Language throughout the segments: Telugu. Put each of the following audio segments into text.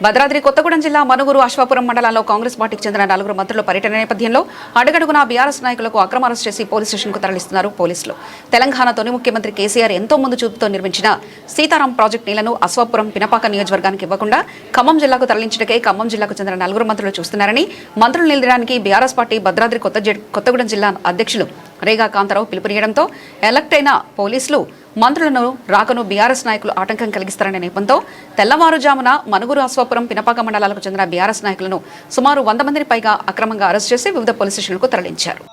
భద్రాద్రి కొత్తగూడెం జిల్లా మనుగురు అశ్వాపురం మండలాల్లో కాంగ్రెస్ పార్టీకి చెందిన 4 మంత్రుల పర్యటన నేపథ్యంలో అడుగడుగునా బీఆర్ఎస్ నాయకులకు అక్రమ అరెస్ట్ చేసి పోలీస్ స్టేషన్కు తరలిస్తున్నారు పోలీసులు. తెలంగాణ తొలి ముఖ్యమంత్రి కేసీఆర్ ఎంతో ముందు చూపుతో నిర్మించిన సీతారాం ప్రాజెక్టు నీళ్లను అశ్వాపురం పినపాక నియోజకవర్గానికి ఇవ్వకుండా ఖమ్మం జిల్లాకు తరలించడకే ఖమ్మం జిల్లాకు చెందిన 4 మంత్రులు చూస్తున్నారని, మంత్రులు నిలదడానికి బీఆర్ఎస్ పార్టీ భద్రాద్రి కొత్తగూడెం జిల్లా అధ్యక్షులు రేగా కాంతారావు పిలుపునియడంతో ఎలక్ట్ అయిన పోలీసులు మంత్రులను రాకను బీఆర్ఎస్ నాయకులు ఆటంకం కలిగిస్తారనే నేపథ్యంతో తెల్లవారుజామున మనుగురు అశ్వాపురం పినపాక మండలాలకు చెందిన బీఆర్ఎస్ నాయకులను సుమారు 100 మందిని పైగా అక్రమంగా అరెస్ట్ చేసి వివిధ పోలీస్ స్టేషన్లకు తరలించారు.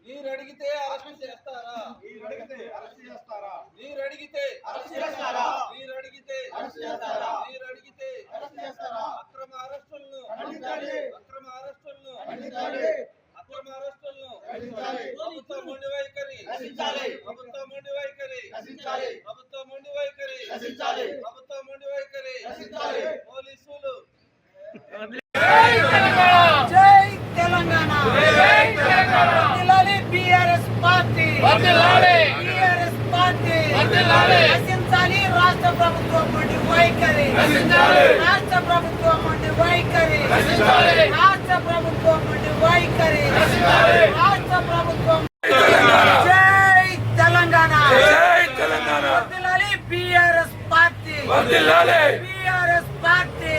మీరు అడిగితే అరెస్ట్ చేస్తారా? మీరు అడిగితే అరెస్ట్ చేస్తారా? మీరు అడిగితే అరెస్ట్ చేస్తారా? మీరు అడిగితే అరెస్ట్ చేస్తారా? మీరు అడిగితే అరెస్ట్ చేస్తారా? అక్రమ అరెస్టులను ఖండించాలి. అక్రమ అరెస్టులను ఖండించాలి. అక్రమ అరెస్టులను ఖండించాలి. ప్రభుత్వ మొండి వైఖరి నశించాలి. ప్రభుత్వ మొండి వైఖరి నశించాలి. ప్రభుత్వ మొండి వైఖరి నశించాలి. ప్రభుత్వ మొండి వైఖరి నశించాలి. పోలీసులు జై తెలంగాణ, జై తెలంగాణ, జై Telangana. BRS party BRS party నశించాలి. రాష్ట్ర ప్రభుత్వం మొండి వైఖరి రాష్ట్ర ప్రభుత్వం మొండి వైఖరి రాష్ట్ర ప్రభుత్వం మొండి వైఖరి రాష్ట్ర ప్రభుత్వం. జై తెలంగాణ, జై తెలంగాణ. వర్ధిల్లాలి BRS party, BRS party,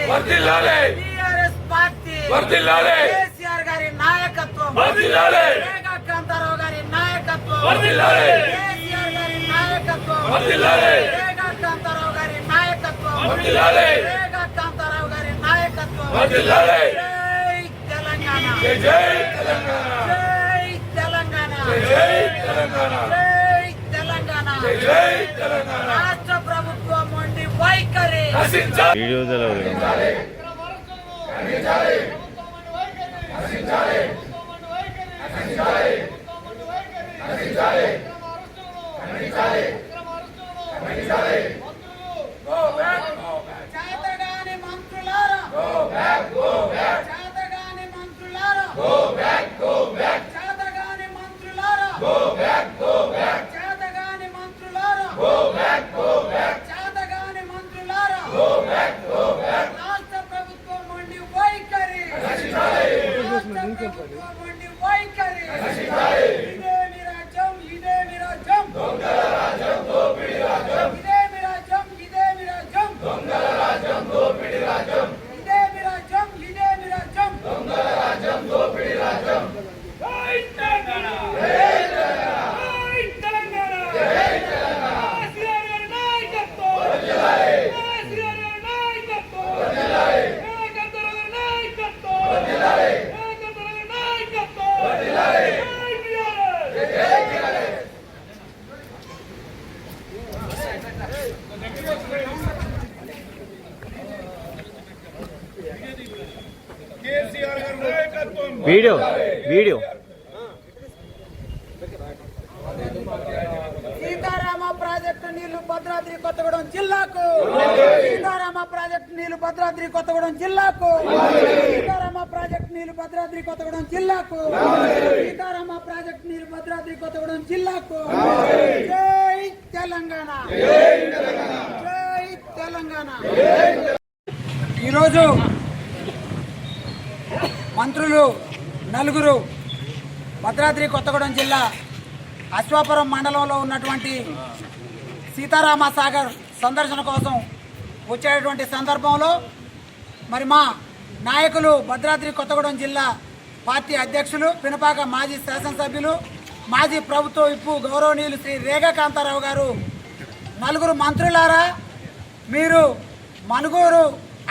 BRS party. KCR గారి నాయకత్వం, రేగా కాంతారావు గారి నాయకత్వం, కేసీఆర్ గారి నాయకత్వం, రేగా కాంతారావు గారి నాయకత్వం, రేగా కాంతారావు గారి నాయకత్వం. జై తెలంగాణ, జై తెలంగాణ, జై తెలంగాణ, జై తెలంగాణ, జై తెలంగాణ, జై తెలంగాణ. రాష్ట్ర ప్రభుత్వం మొండి వైఖరి చేతగాని మంత్రులారా, చేతగాని మంత్రులారా, చేతగాని మంత్రులారా, చేతగాని మంత్రులారా, చేతగాని మంత్రులారా. రాష్ట్ర ప్రభుత్వం మొండి వైఖరి, రాష్ట్ర ప్రభుత్వం మొండి వైఖరి. ఇదేమి రాజ్యం, ఇదేమి రాజ్యం, దొంగల రాజ్యం, దోపిడి రాజ్యం. ఇదేమి రాజ్యం, ఇదేమి రాజ్యం, దొంగల రాజ్యం, దోపిడి రాజ్యం. ఇదేమి రాజ్యం, ఇదేమి రాజ్యం, దొంగల రాజ్యం, దోపిడి రాజ్యం. జై తెలంగాణ, జై తెలంగాణ, జై తెలంగాణ, జై తెలంగాణ. కేసీఆర్ గారి నాయకత్వం వర్ధిల్లాలి, కేసీఆర్ గారి నాయకత్వం వర్ధిల్లాలి, రేగా కాంతారావు గారి నాయకత్వం వర్ధిల్లాలి, రేగా కాంతారావు గారి నాయకత్వం వర్ధిల్లాలి. జై బీఆర్ఎస్, జై బీఆర్ఎస్. కేసీఆర్ గారి నాయకత్వం వీడియో సీతారామ ప్రాజెక్టు నీళ్లు భద్రాద్రి కొత్తగూడెం జిల్లాకు, సీతారామ ప్రాజెక్టు నీళ్లు భద్రాద్రి కొత్తగూడెం జిల్లాకు, సీతారామ ప్రాజెక్టు నీళ్లు భద్రాద్రి కొత్తగూడెం జిల్లాకు, సీతారామ ప్రాజెక్టు నీళ్లు భద్రాద్రి కొత్తగూడెం జిల్లాకు. జై తెలంగాణ, జై తెలంగాణ. ఈరోజు మంత్రులు 4 భద్రాద్రి కొత్తగూడెం జిల్లా అశ్వాపురం మండలంలో ఉన్నటువంటి సీతారామ సాగర్ సందర్శన కోసం వచ్చేటువంటి సందర్భంలో మరి మా నాయకులు భద్రాద్రి కొత్తగూడెం జిల్లా పార్టీ అధ్యక్షులు, పినపాక మాజీ శాసనసభ్యులు, మాజీ ప్రభుత్వ విప్పు గౌరవనీయులు శ్రీ రేగా కాంతారావు గారు, 4 మంత్రులారా, మీరు మనుగూరు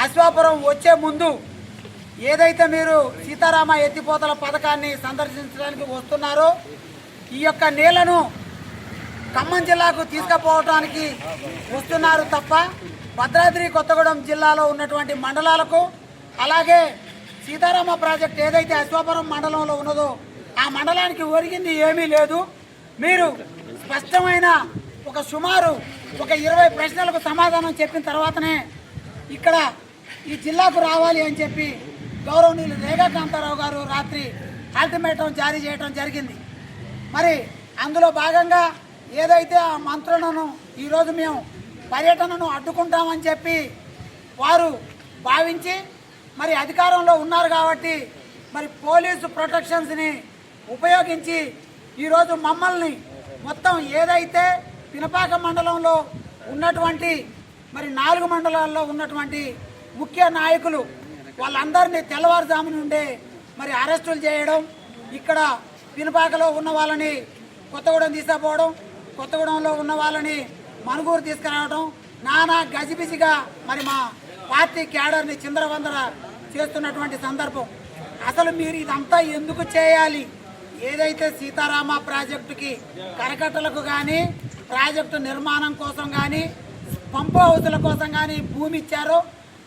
అశ్వాపురం వచ్చే ముందు ఏదైతే మీరు సీతారామ ఎత్తిపోతల పథకాన్ని సందర్శించడానికి వస్తున్నారో ఈ యొక్క నీళ్లను ఖమ్మం జిల్లాకు తీసుకుపోవడానికి వస్తున్నారు తప్ప భద్రాద్రి కొత్తగూడెం జిల్లాలో ఉన్నటువంటి మండలాలకు అలాగే సీతారామ ప్రాజెక్ట్ ఏదైతే అశ్వాపురం మండలంలో ఉన్నదో ఆ మండలానికి ఒరిగింది ఏమీ లేదు. మీరు స్పష్టమైన ఒక సుమారు ఒక 20 ప్రశ్నలకు సమాధానం చెప్పిన తర్వాతనే ఇక్కడ ఈ జిల్లాకు రావాలి అని చెప్పి గౌరవనీయులు రేగా కాంతారావు గారు రాత్రి అల్టిమేటం జారీ చేయడం జరిగింది. మరి అందులో భాగంగా ఏదైతే ఆ మంత్రులను ఈరోజు మేము పర్యటనను అడ్డుకుంటామని చెప్పి వారు భావించి మరి అధికారంలో ఉన్నారు కాబట్టి మరి పోలీసు ప్రొటెక్షన్స్ని ఉపయోగించి ఈరోజు మమ్మల్ని మొత్తం ఏదైతే పినపాక మండలంలో ఉన్నటువంటి మరి 4 మండలాల్లో ఉన్నటువంటి ముఖ్య నాయకులు వాళ్ళందరినీ తెల్లవారుజాము నుండే మరి అరెస్టులు చేయడం, ఇక్కడ పినపాకలో ఉన్న వాళ్ళని కొత్తగూడెం తీసుకుపోవడం, కొత్తగూడెంలో ఉన్న వాళ్ళని మనుగూరు తీసుకురావడం, నానా గజిబిజిగా మరి మా పార్టీ క్యాడర్ని చిందరవందర చేస్తున్నటువంటి సందర్భం. అసలు మీరు ఇదంతా ఎందుకు చేయాలి? ఏదైతే సీతారామ ప్రాజెక్టుకి కరకట్టలకు కానీ ప్రాజెక్టు నిర్మాణం కోసం కానీ పంపు హౌసుల కోసం కానీ భూమి ఇచ్చారో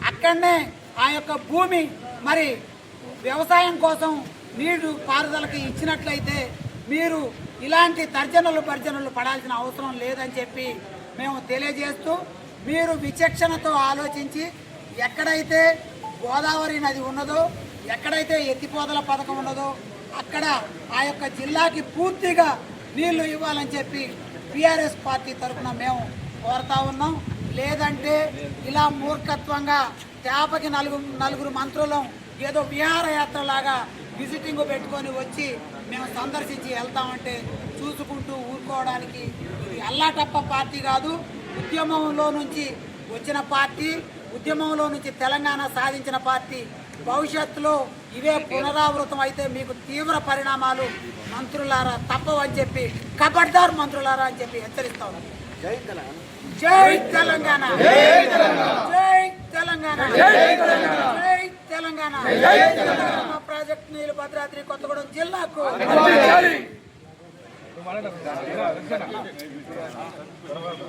అక్కడనే ఆ యొక్క భూమి మరి వ్యవసాయం కోసం నీరు పారుదలకి ఇచ్చినట్లయితే మీరు ఇలాంటి తర్జనలు భర్జనలు పడాల్సిన అవసరం లేదని చెప్పి మేము తెలియజేస్తూ, మీరు విచక్షణతో ఆలోచించి ఎక్కడైతే గోదావరి నది ఉన్నదో, ఎక్కడైతే ఎత్తిపోతల పథకం ఉన్నదో అక్కడ ఆ యొక్క జిల్లాకి పూర్తిగా నీళ్లు ఇవ్వాలని చెప్పి టీఆర్ఎస్ పార్టీ తరఫున మేము కోరుతా ఉన్నాం. లేదంటే ఇలా మూర్ఖత్వంగా తేపకి నలుగురు మంత్రులం ఏదో విహారయాత్రలాగా విజిటింగ్ పెట్టుకొని వచ్చి మేము సందర్శించి వెళ్తామంటే చూసుకుంటూ ఊరుకోవడానికి ఇది అల్లాటప్ప పార్టీ కాదు. ఉద్యమంలో నుంచి వచ్చిన పార్టీ, ఉద్యమంలో నుంచి తెలంగాణ సాధించిన పార్టీ. భవిష్యత్తులో ఇవే పునరావృతం అయితే మీకు తీవ్ర పరిణామాలు మంత్రులారా తప్పవని చెప్పి, ఖబర్దార్ మంత్రులారా అని చెప్పి హెచ్చరిస్తాం. జై తెలంగాణ, జై తెలంగాణ, జై తెలంగాణ, జై తెలంగాణ. మా ప్రాజెక్ట్ నీళ్ళు భద్రాద్రి కొత్తగూడెం జిల్లాకు